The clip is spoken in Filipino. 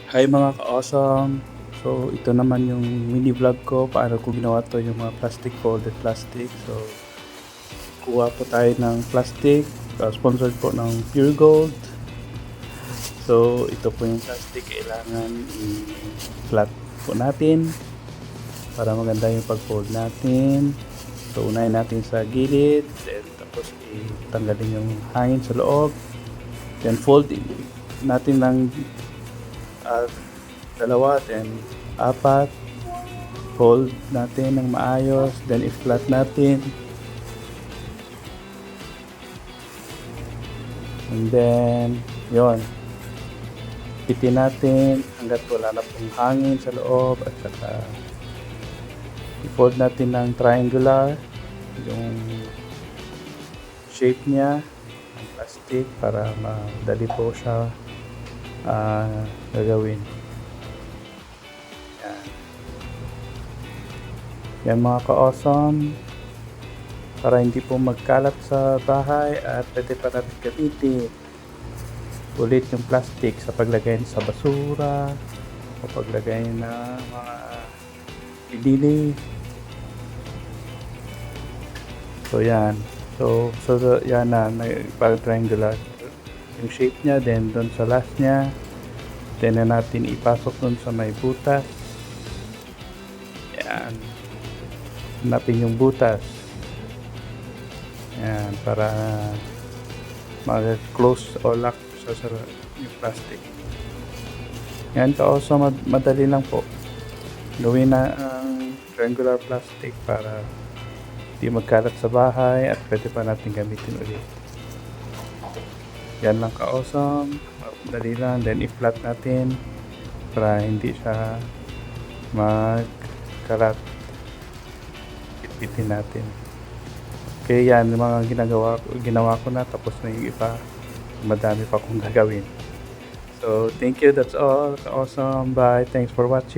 Hi mga ka-awesome! So ito naman yung mini vlog ko paano ko ginawa to yung mga plastic, folded plastic. So kuha po tayo ng plastic, sponsored po ng Pure Gold. So ito po yung plastic, kailangan i-flat po natin para maganda yung pag-fold natin. So unahin natin sa gilid, then tapos itanggalin yung hangin sa loob, then fold natin ng dalawa, then apat, fold natin ng maayos, then i-flat natin, and then yon, pitin natin hanggat wala na pong hangin sa loob, at saka i-fold natin ng triangular yung shape niya ng plastic para madali po siya gagawin. Yan mga ka-awesome, para hindi po magkalat sa bahay at pwede pa natin gamitin ulit yung plastic sa paglagay sa basura o paglagay na mga pinili. So yan, so yan na parang triangular yung shape niya, then doon sa last niya, then na natin ipasok doon sa may butas. Yan, hanapin yung butas. Yan, para mag-close or lock sa yung plastic. Yan ka-also, madali lang po gawin na ang triangular plastic para hindi magkalat sa bahay at pwede pa natin gamitin ulit. Yan lang ka-awesome, madali lang, then i-flat natin para hindi siya magkalat. Pitpitin natin. Okay, yan yung mga ginawa ko na, tapos na yung iba, madami pa akong gagawin. So thank you, that's all ka-awesome, bye, thanks for watching.